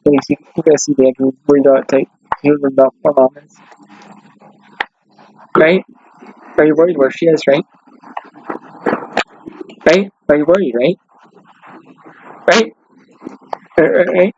You guys see the Andrew worried about take you about performance, right? Are you worried where she is, right? Right? Are you worried, right? Right? Right?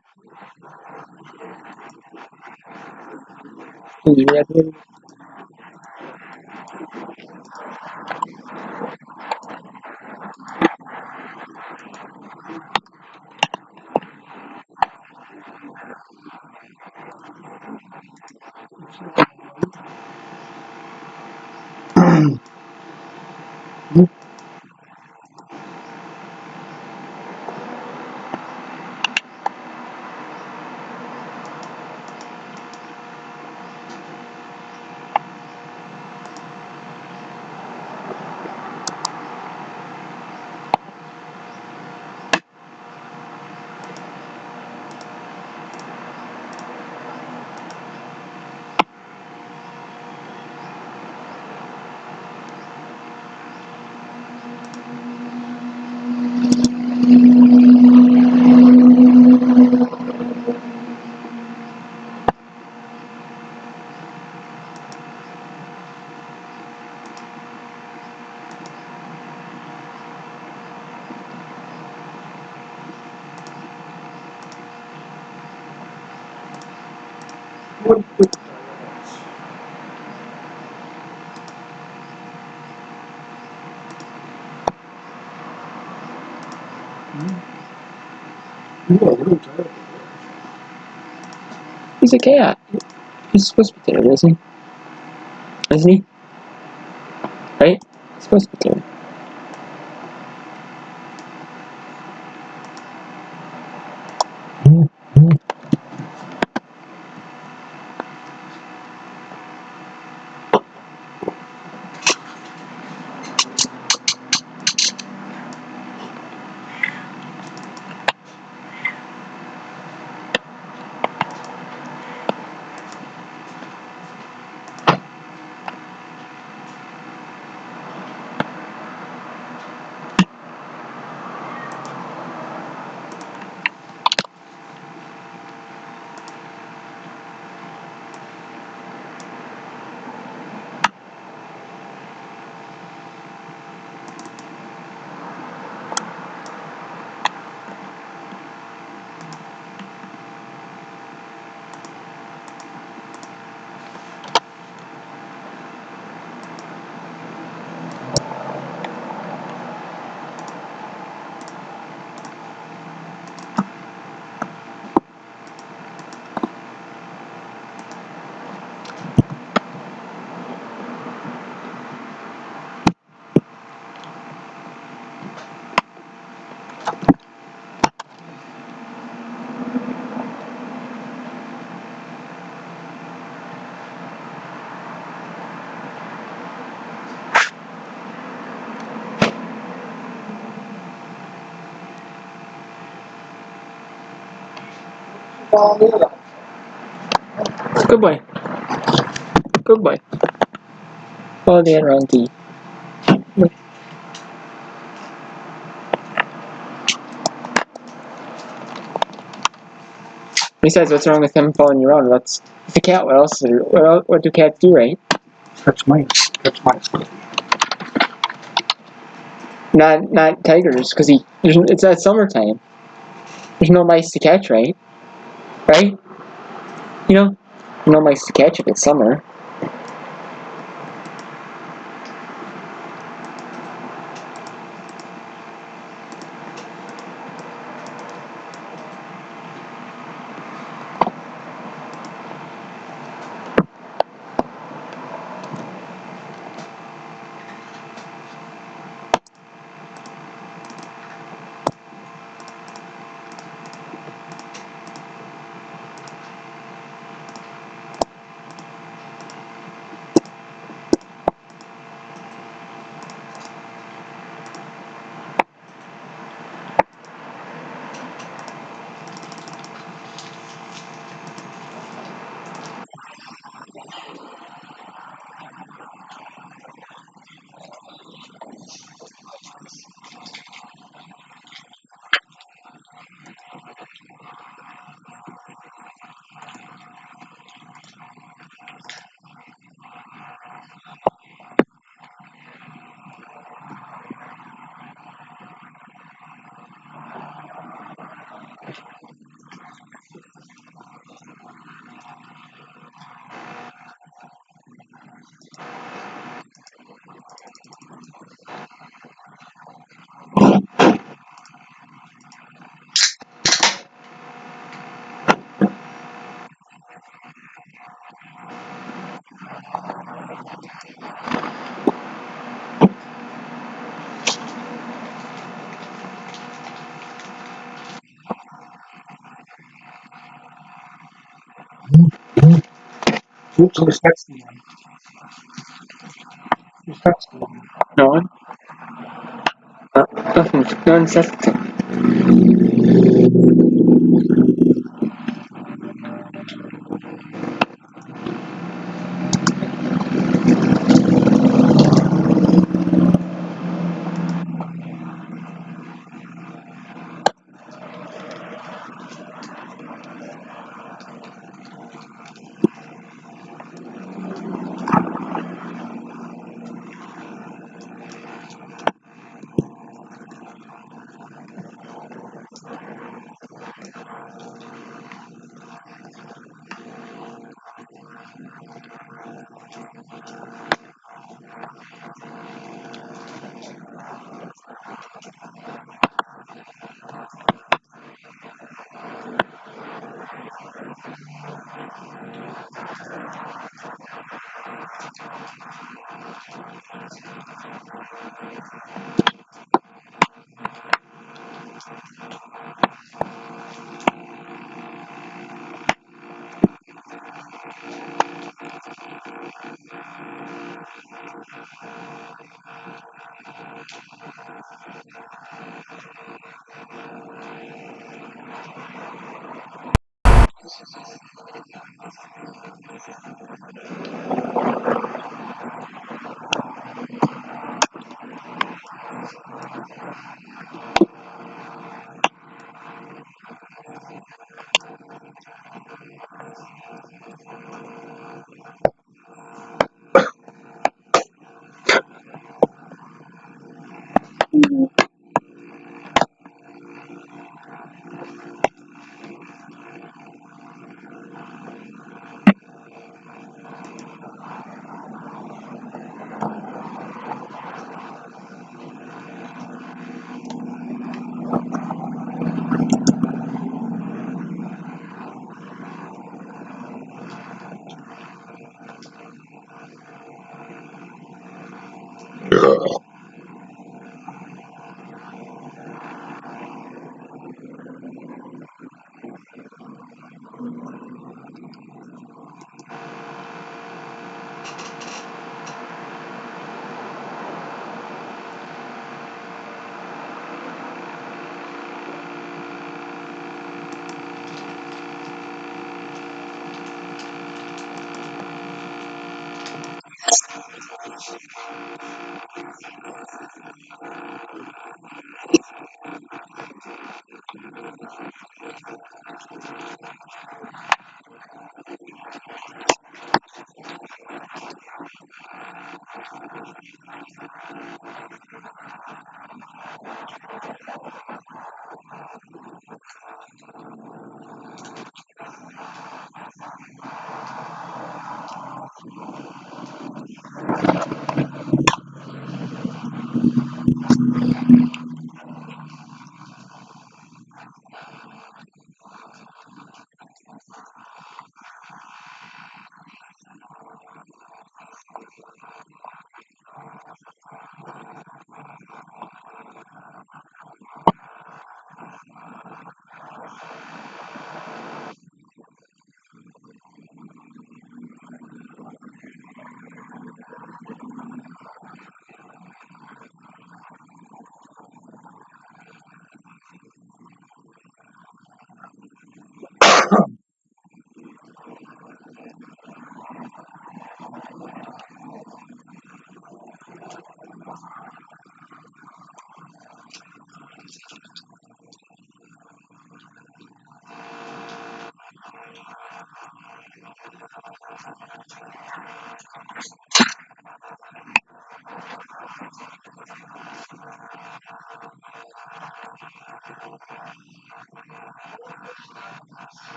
Yeah, he's a cat. He's supposed to be timid, isn't he? Isn't he? Right? He's supposed to be timid. Good boy. Good boy. Follow the wrong key. Besides, what's wrong with him following you around? It's a cat. What else? What do cats do, right? Catch mice. Catch mice. Not tigers, because it's at summertime. There's no mice to catch, right? Right? You know, no mice to catch if it's summer. Oops, who's texting me? Who's texting me? No one? Nothing. No one says it.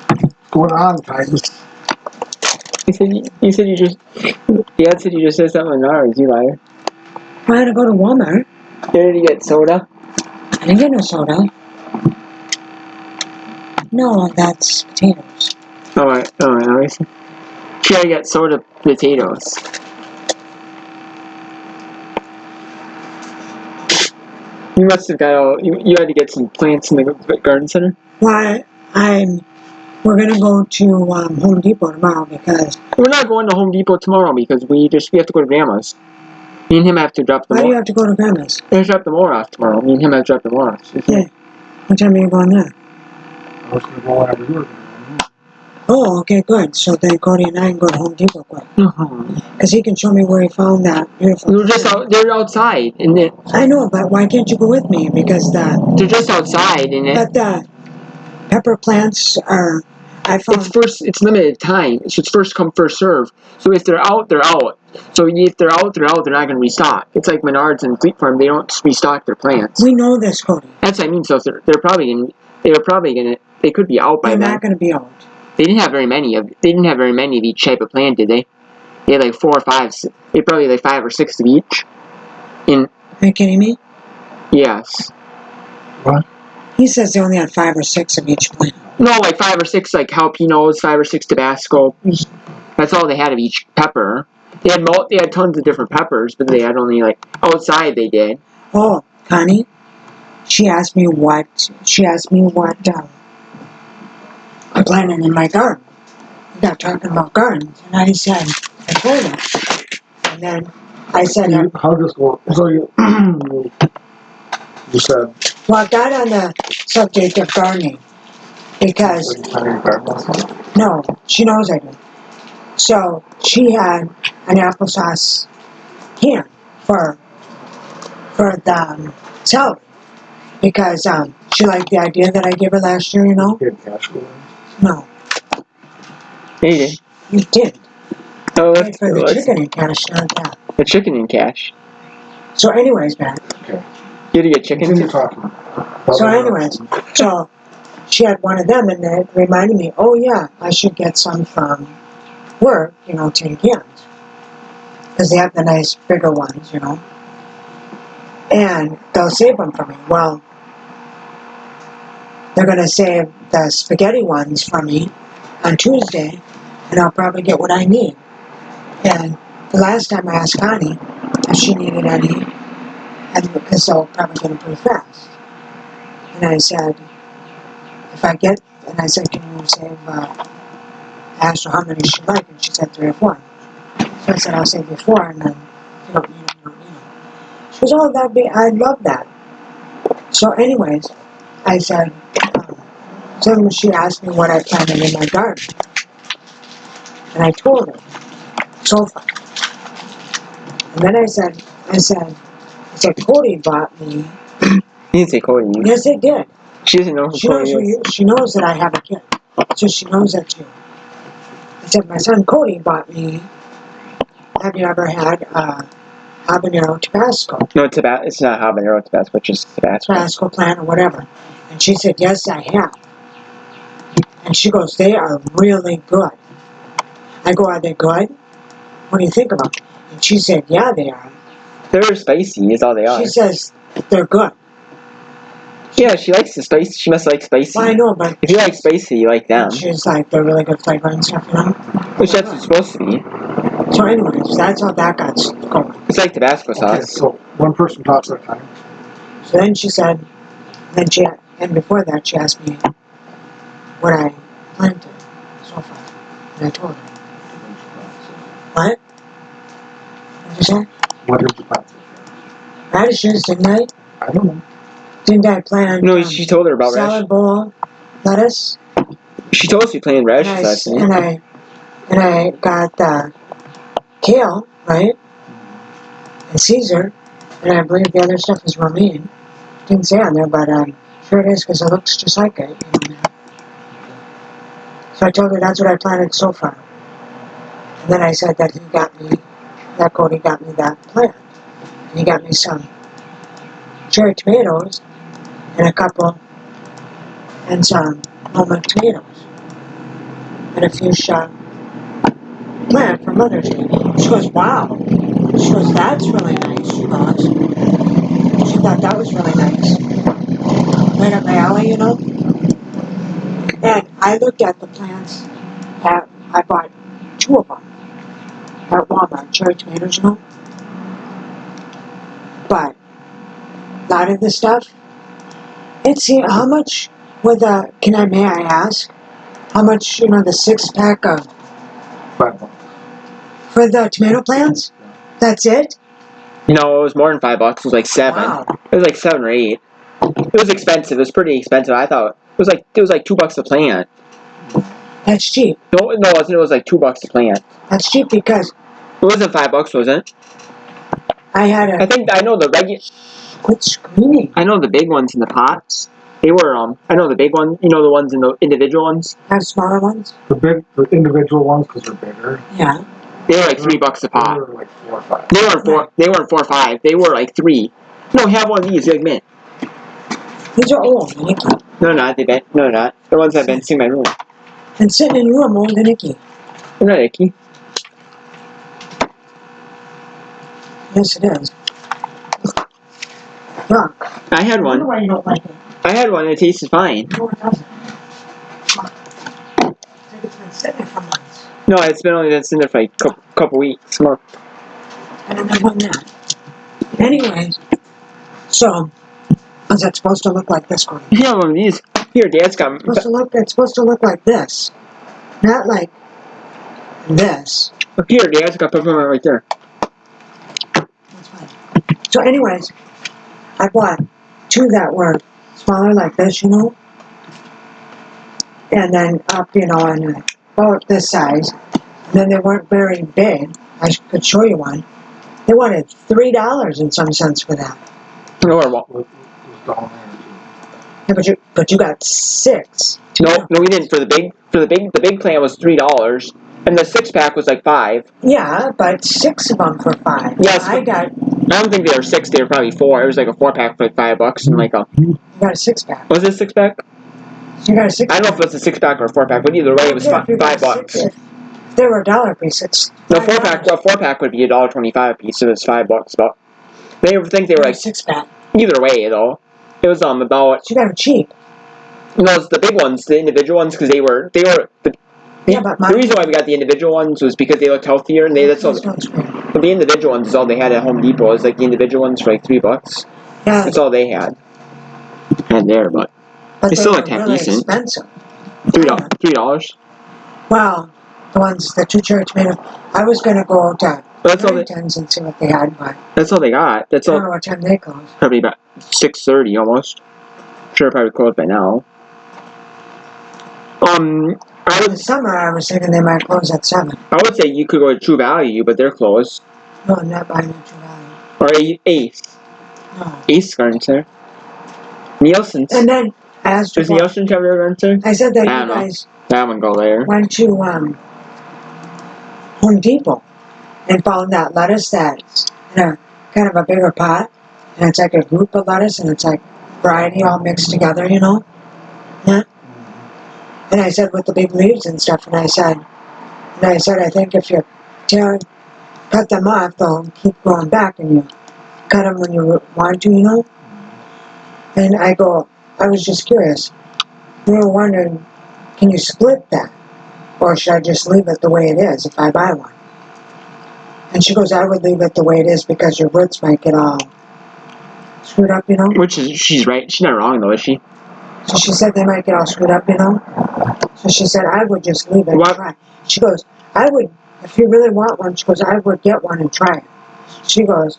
What's going on, Titus? You said you just. Dad said you just said something on ours. You liar. I had to go to Walmart. Did you get soda? I didn't get no soda. No, that's potatoes. Alright, I see. She already got soda potatoes. You must have got all. You had to get some plants in the garden center? Why, we're gonna go to Home Depot tomorrow because. We're not going to Home Depot tomorrow because we have to go to Grandma's. Me and him have to drop the Why do you have to go to Grandma's? We have to drop the mower off tomorrow. Me and him have to drop the mower off. Okay. What time are you going there? I was going to go whenever you were going. Oh, okay, good. So then Cody and I can go to Home Depot quick. Uh-huh. Because he can show me where he found that beautiful. They're outside, and I know, but why can't you go with me? Because they're just outside, and But the pepper plants are. I found. It's limited time. So it's first come, first serve. So if they're out, they're out. So if they're out, they're out. They're not going to restock. It's like Menards and Fleet Farm. They don't restock their plants. We know this, Cody. That's what I mean. So they're probably going. They could be out by They're then. not going to be out. They didn't have very many of each type of plant, did they? They had like 4 or 5. They probably like 5 or 6 of each. Are you kidding me? Yes. What? He says they only had 5 or 6 of each plant. No, like 5 or 6 like jalapenos, 5 or 6 Tabasco. That's all they had of each pepper. They had tons of different peppers, but they had only like outside they did. Oh, Connie, she asked me what I'm planting in my garden. We got talking about gardens, and I told her, and then I said, How does this work? So you said. well, I got on the subject of gardening because no, she knows I do. So she had an applesauce can for the celery because she liked the idea that I gave her last year. You know? No, They did. you did. Oh, Paid for the chicken in cash, not that. The chicken in cash. So, anyways, man. Okay. You had to get chicken Continue too? talking. So, anyways, so she had one of them, and it reminded me, oh yeah, I should get some from work, tin cans, because they have the nice bigger ones, and they'll save them for me. Well, they're gonna save the spaghetti ones for me on Tuesday, and I'll probably get what I need. And the last time I asked Connie if she needed any, and because they'll probably get them pretty fast. And I said, can you save, I asked her how many she'd like, and she said 3 or 4. So I said, I'll save you 4, and then if you don't need them, you don't need them. She goes, oh, I'd love that. So anyways, I said, so she asked me what I planted in my garden. And I told her, so far. And then I said, Cody bought me. You didn't say Cody. Yes, it did. She doesn't know who Cody is. She knows that I have a kid. So she knows that too. He said, my son Cody bought me, have you ever had habanero Tabasco? No, it's not habanero Tabasco, it's just Tabasco. Tabasco plant or whatever. And she said, yes, I have. And she goes, they are really good. I go, are they good? What do you think about it? And she said, yeah, they are. They're spicy, is all they are. She says, they're good. Yeah, she likes the spice. She must like spicy. Well, I know, but If you like spicy, you like them. she's like, they're really good flavor and stuff, you know? Which that's what's supposed to be. So anyways, that's how that got going. It's like Tabasco Okay, sauce. so one person talks at a time. So then she said, and before that she asked me what I planted so far. And I told her. What? What did you say? What did you plant? Radishes, didn't I? I don't know. Didn't I plant No, she told her about salad radish. bowl, lettuce? She told us we planted radishes last night. And I got the kale, right? And Caesar, and I believe the other stuff is romaine. Didn't say on there, but sure it is because it looks just like it. You know? So I told her that's what I planted so far. And then I said that Cody got me that plant. And he got me some cherry tomatoes and some Roma tomatoes. And a fuchsia plant for Mother's Day. She goes, wow. She goes, that's really nice, she goes. She thought that was really nice. Right up my alley, you know? And I looked at the plants I bought 2 of them at Walmart, cherry tomatoes, you know? But a lot of the stuff, how much may I ask? How much, the 6-pack of, $5. for the tomato plants? That's it? No, it was more than $5. It was like 7. Wow. It was like 7 or 8. It was expensive. It was pretty expensive. I thought it was like $2 a plant. That's cheap. No, it wasn't. It was like $2 a plant. That's cheap because It wasn't $5, was it? I had I know the regular. quit screaming. I know the big ones in the pots. They were I know the big ones. You know the ones in the individual ones. Have smaller ones? The individual ones, because they're bigger. Yeah. They were like $3 a pot. They were like 4 or 5. They weren't 4. They weren't 4 or 5. They were like 3. No, have one of these. Like mint. These are old, Nicky. No, not they. No, not the ones I've been seeing in my room. And sitting in your room older than Nicky. They're not icky. Yes, it is. Look. I had I wonder one. why you don't like it. I had one. It tasted fine. No, it doesn't. It's been sitting there for months. No, it's been only been sitting there for like a couple weeks. Month. I don't know when that. Anyways, so is that supposed to look like this, Cody? Yeah, one of these. Here, Dad's got. It's supposed to look like this. Not like this. Look here, Dad's got peppermint right there. That's fine. So anyways, I bought 2 that were smaller like this, you know? And then up, and about this size. And then they weren't very big. I could show you one. They wanted $3 in some sense for that. No, or what? It was down there, too. Yeah, but you got 6. No, we didn't. The big plant was $3, and the 6-pack was like 5. Yeah, but 6 of them for 5. Yes. I don't think they were 6. They were probably 4. It was like a 4-pack for like $5, and like a. You got a 6-pack. Was it a 6-pack? You got a 6-pack. I don't know if it was a 6-pack or a 4-pack, but either way, it was $5. If they were $1 a piece, it's No, 4-pack would be $1.25 a piece, so it's $5. But they think they were like 6-pack. either way though. It was about. You got them cheap. No, it's the big ones, the individual ones, because they were. Yeah, but The reason why we got the individual ones was because they looked healthier, and that's all. But the individual ones is all they had at Home Depot. Is like the individual ones for like $3. Yeah, That's all they had. And there, but they still were looked half really decent. expensive. $3. Well, the 2 cherry tomatoes. I was gonna go to That's all. Harrington's and see what they had, but That's all they got. That's I don't all. know what time they close. Probably about 6:30 almost. Sure, probably closed by now. In the summer, I was thinking they might close at 7. I would say you could go to True Value, but they're closed. No, I'm not buying at True Value. Or Ace. No. Ace Garden Center. Nielsen's. And then I asked her. Does Nielsen's have their garden center? I said that I you don't know. guys I wouldn't go there. went to Home Depot and found that lettuce that's in a kind of a bigger pot, and it's like a group of lettuce, and it's like variety all mixed together, you know. Yeah. And I said with the big leaves and stuff, and I said, I think if you cut them off, they'll keep growing back, and you cut them when you want to, you know. And I was just curious. We were wondering, can you split that, or should I just leave it the way it is if I buy one? And she goes, I would leave it the way it is because your roots might get all screwed up, you know. Which is, she's right. She's not wrong though, is she? So she said they might get all screwed up, you know. So she said, I would just leave it and What? try. She goes, I would, if you really want one, she goes, I would get one and try it. She goes,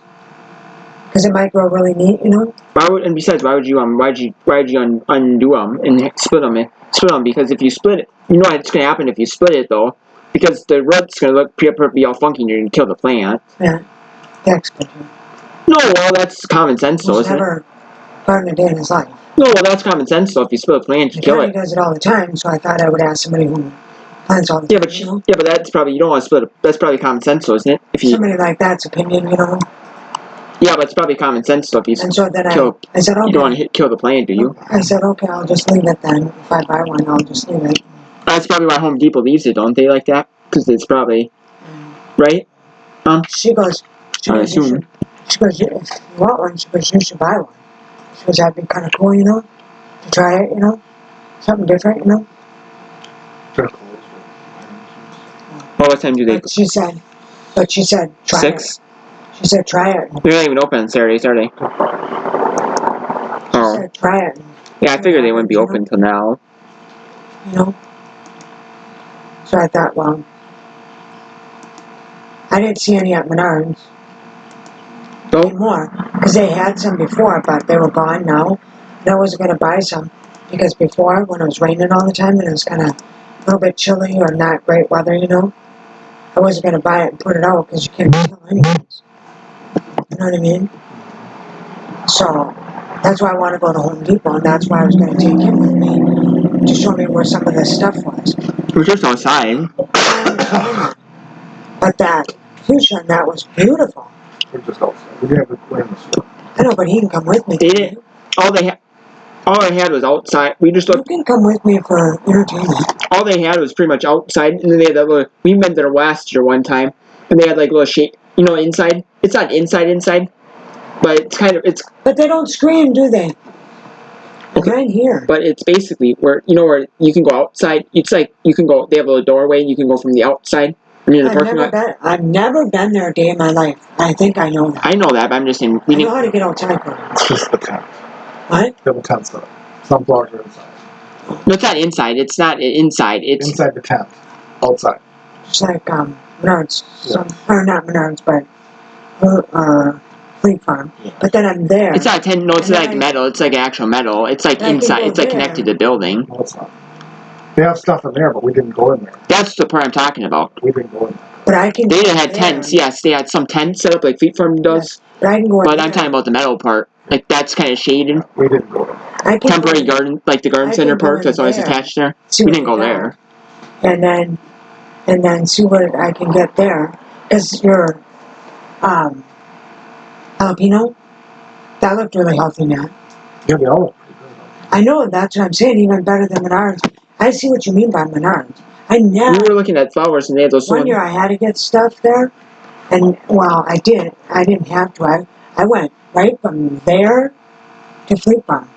because it might grow really neat, you know. Why would, and besides, why would you undo them and split them? Split them, because if you split it, you know what's gonna happen if you split it though, because the root's gonna be all funky and you're gonna kill the plant. Yeah, thanks, but No, well that's common sense though, he's isn't it? never gardened a day in his life. No, well that's common sense though. If you split a plant, you kill He it. does it all the time, so I thought I would ask somebody who plants all the Yeah, time, but you know. yeah, but that's probably you don't want to split. That's probably common sense though, isn't it? If you Somebody like that's opinion, you know. yeah, but it's probably common sense though. If you And so then kill, I said, okay. you don't want to kill the plant, do you? I said, okay, I'll just leave it then. If I buy one, I'll just leave it. That's probably why Home Depot leaves it, don't they? Like that, because it's probably right. She goes, I you assume. should, she goes, if you want one, she goes, you should buy one. She goes, that'd be kind of cool, you know, to try it, you know, something different, you know. They're closed. Well, what time do they? But she said, try 6. it. She said, try it. They're not even open on Saturdays, are they? She Oh, said, try it. yeah. I figured they wouldn't be open till now. You know. So I thought, well, I didn't see any at Menards Oh, anymore because they had some before, but they were gone now. And I wasn't going to buy some because before, when it was raining all the time and it was kind of a little bit chilly or not great weather, you know, I wasn't going to buy it and put it out because you can't tell anyways. You know what I mean? So that's why I want to go to Home Depot, and that's why I was going to take him with me to show me where some of this stuff was. we're just outside. I understand that. But that fuchsia, that was beautiful. We're just outside. We have to go in the store. I know, but he can come with me. They didn't. All I had was outside. We just You looked. can come with me for entertainment. All they had was pretty much outside, and then they had that little. We went there last year one time, and they had like little shape. You know, inside. It's not inside, but it's kind of But they don't scream, do they? Okay. Right here. But it's basically where you can go outside. It's like you can go. They have a little doorway, and you can go from the outside. I mean, the parking lot. I've never been there a day in my life. I think I know that. I know that, but I'm just saying. I know how to get outside. It's just the tent. What? They have a tent set up. Sunflowers are inside. No, it's not inside. It's not inside. It's Inside the tent. Outside. Just like Menards. Yeah. Or not Menards, but Fleet Farm. Yeah. But then I'm there. It's not tent. No, it's And like then metal. It's like actual metal. It's like I can inside. go It's like there. connected to the building. No, it's not. They have stuff in there, but we didn't go in there. That's the part I'm talking about. We didn't go in there. But I can They go had there. tents. Yes, they had some tents set up like Fleet Farm does. But I can go in But there. I'm talking about the metal part. Like that's kind of shaded. We didn't go in there. I can Temporary go, garden, like the garden I center can go part in that's always there. attached there. see We what didn't go they there. got, and then see what I can get there. Because your jalapeno, that looked really healthy, man. Yeah, they all look pretty good. I know, that's what I'm saying, even better than Menards. I see what you mean by Menards. I We never, were looking at flowers and they had those one year I had to get stuff there, and, well, I did. I didn't have to. I went right from there to Fleet Farm.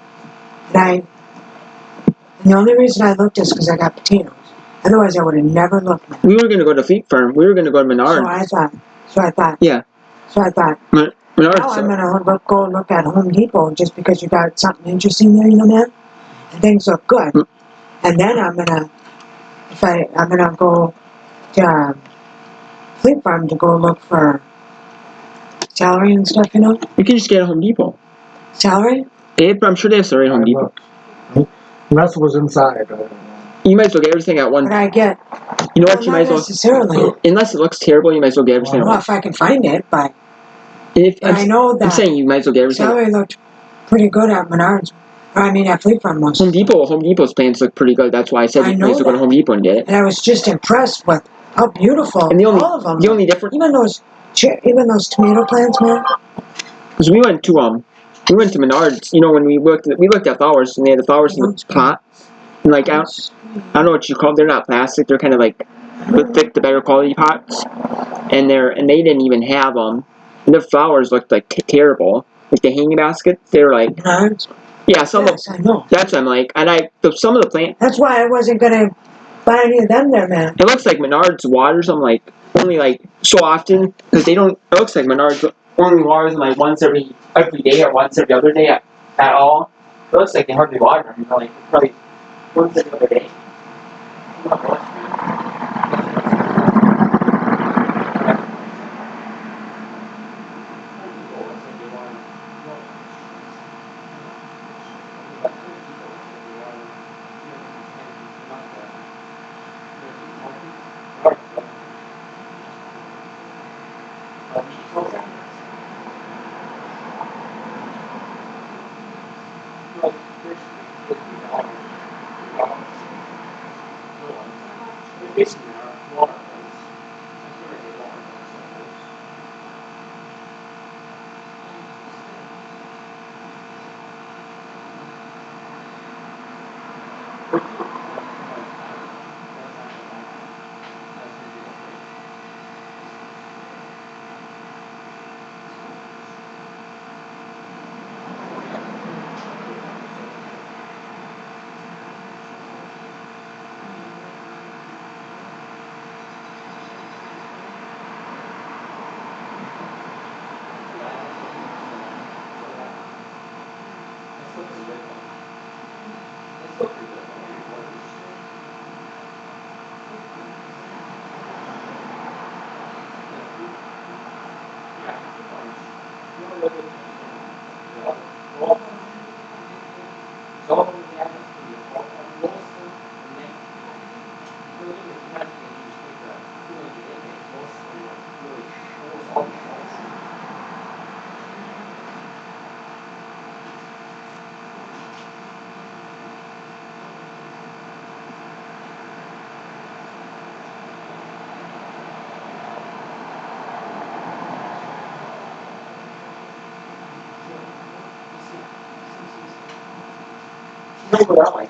And the only reason I looked is because I got potatoes. Otherwise, I would have never looked. We were gonna go to Fleet Farm. We were gonna go to Menards. So I thought. Yeah. So I thought, Menards. now I'm gonna go look at Home Depot just because you got something interesting there, you know, man. And things look good. Mm. And then I'm gonna go to Fleet Farm to go look for celery and stuff, you know. You can just get a Home Depot. Celery? I'm sure they have celery at Home Depot. Unless it was inside. I don't know. You might as well get everything at one. But I get. You know Well, what? You not might as well. necessarily. Unless it looks terrible, you might as well get everything at Well, once. if I can find it, but If I know I'm that saying you might as well get everything. celery looked pretty good at Menards. I mean, at Fleet Farm most. Home Depot's plants look pretty good. That's why I said I you know might as well go to that. Home Depot and get it. And I was just impressed with How beautiful! And the only all of them. the only difference Even those tomato plants, man. is we went to Menards. You know, when we looked at flowers, and they had the flowers in the pot. And like I don't know what you call them. They're not plastic. They're kind of like the better quality pots. And they didn't even have them. And the flowers looked like terrible. Like the hanging baskets, they were like Menards? yeah, some Yes, I know. that's what I'm like, and some of the plants. That's why I wasn't gonna buy any of them there, man. It looks like Menards waters. I'm like only like so often because they don't. It looks like Menards only waters them like once every day or once every other day at all. It looks like they hardly water them. Like probably once every other day. No, but I like.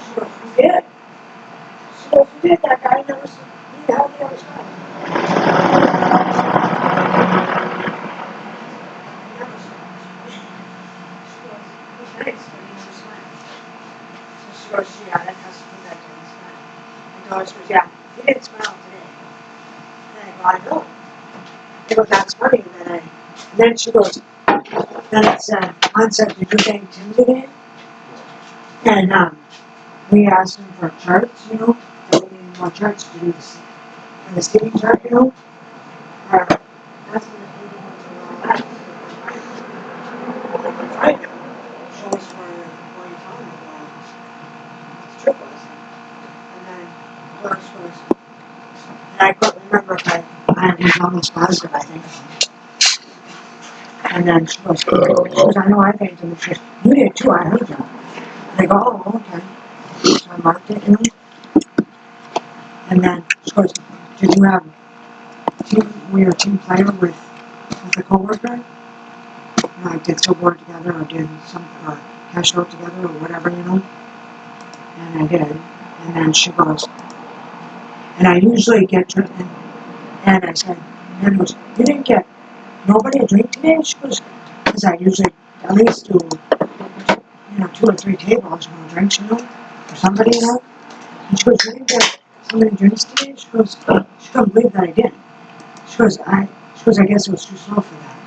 She goes, "You did?" She goes, "You did? That guy never said, he held the other side." He never smiled. She goes, "It was nice, but he never smiled." So she goes, "Yeah, that has to be that didn't smile." And Doris goes, "Yeah, he didn't smile today." And I go, "I know." I go, "That's funny." And then she goes, then it said, "On said, did you thank Tim today?" And we asked him for charts, you know, that we needed more charts to do this, for the city chart, you know, or asked him if he wanted to know all that. Right now, show us where you found it, well, it's triple, and then Doris goes, and I couldn't remember if I was almost positive, I think. And then she goes, "I know I thanked him." And she goes, "You did too, I heard you." And I go, "Oh, okay." So I marked it, you know. And then she goes, "Did you have were you a team player with a coworker? You know, like did snowboard together or did something or cash out together or whatever, you know?" And I did. And then she goes, and I usually get drunk. And I said, and goes, "You didn't get nobody a drink today?" She goes, "Because I usually at least do, you know, 2 or 3 tables with drinks, you know, for somebody, you know." And she goes, "You didn't get somebody drinks today?" She goes, "She couldn't believe that I did." She goes, I guess it was too slow for that.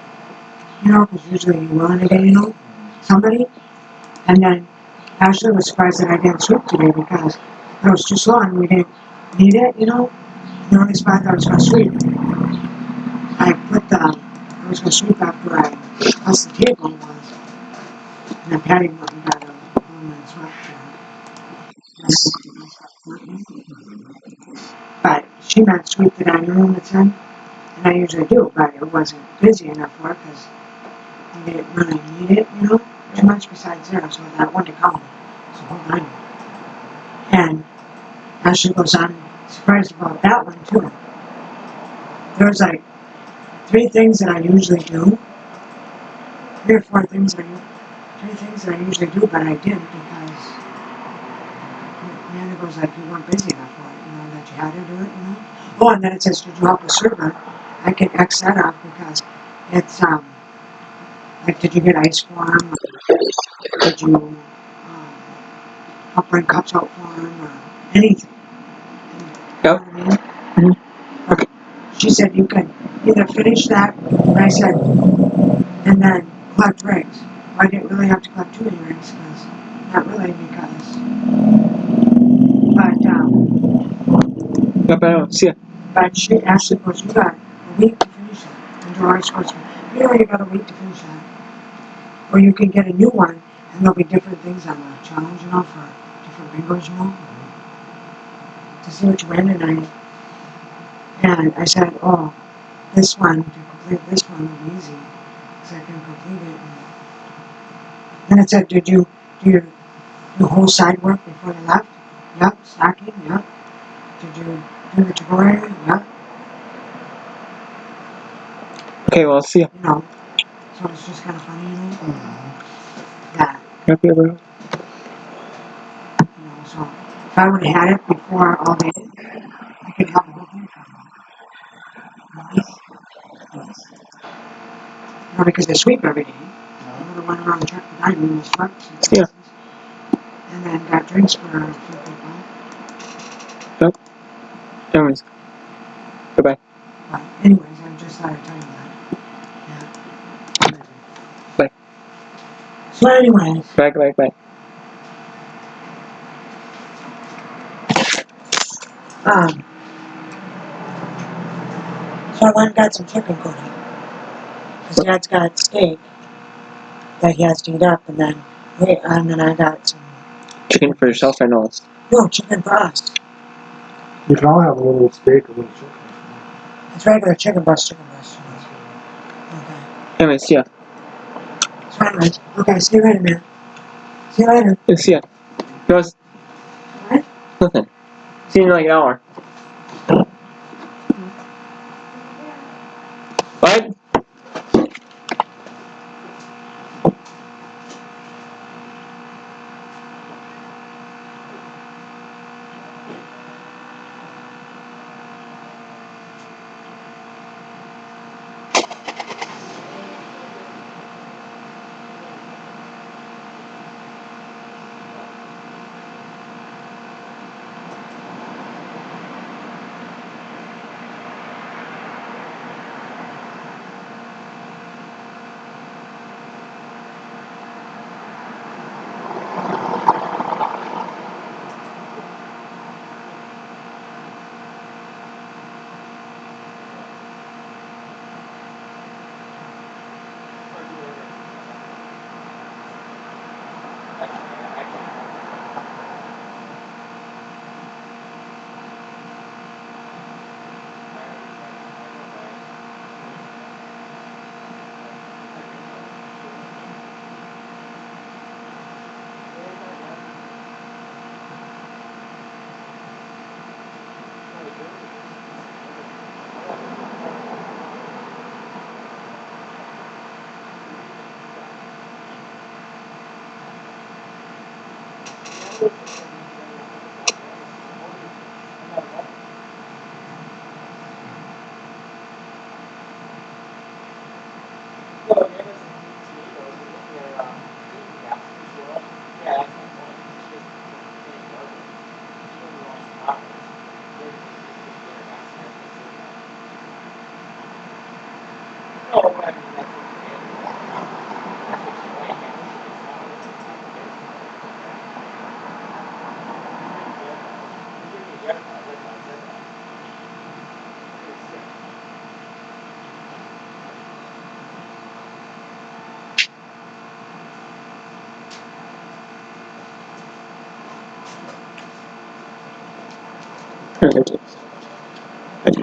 You know, because usually you run a day, you know, somebody. And then Ashley was surprised that I didn't sweep today because it was too slow and we didn't need it, you know. The only spot that I was going to sweep, I was going to sweep after I passed the table was, and then Patty went and got a woman swept but she meant sweep the dining room at 10, and I usually do, but it wasn't busy enough for it because I didn't really need it, you know, too much besides there, so that one to count. So hold on. And Ashley goes, "I'm surprised about that one too." There's like 3 things that I usually do, 3 or 4 things that 3 things that I usually do, but I didn't because Amanda goes like, "You weren't busy enough for it, you know, that you had to do it, you know." Oh, and then it says, "Did you help a server?" I can X that off because it's like, did you get ice for him? Did you help bring cups out for him or anything? Yep. You know what I mean? Mm-hmm. Okay. She said you can either finish that, and I said, and then collect drinks. Well, I didn't really have to collect too many drinks because, not really because, Yep, I know. See ya. but she Ashley goes, "You got a week to finish it." And Doris goes, "You know, you got a week to finish that. Or you can get a new one, and there'll be different things on the challenge, you know, for different bingos, you know, to see what you win." And I said, "Oh, this one, to complete this one will be easy, because I can complete it." And then it said, "Did you do your whole side work before you left?" "Yep." "Stacking?" "Yep." "Did you do the tutorial?" "Yep." Okay, well, see ya. You know, so it's just kind of funny, you know, that, Happy everyone. you know, so if I would have had it before all day, I could have the whole thing for me. You know, because I sweep every day. I would have went around and checked the dining room and swept some Yeah. places. And then got drinks for a few people. Yep. Anyways. Goodbye. Anyways, I just thought I'd tell you that. Yeah. Bye. So anyways, Bye. so I went and got some chicken cookie. Because Dad's got steak that he has to eat up, and then I got some Chicken for yourself, I know. chicken for us. You can all have a little steak, a little chicken. It's regular chicken breast. Okay. Anyways, yeah. So anyways, okay, see you later, man. See you later. See ya. Guys, What? nothing. See you in like an hour. What?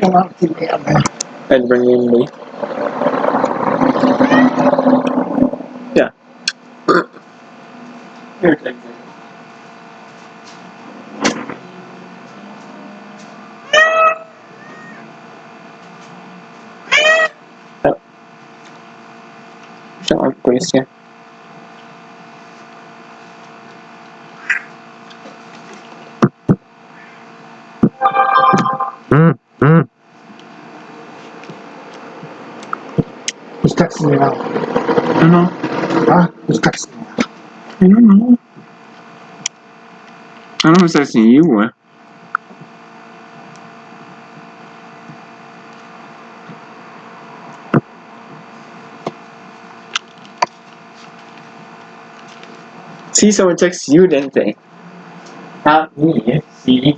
Come out to the man. I'd bring in the. Yeah. Here, take it. Shut up, Grace, yeah. Who's texting me now? I don't know. Huh? Who's texting me? I don't know. I don't know who's texting you. See, someone texts you, didn't they? Not me. See,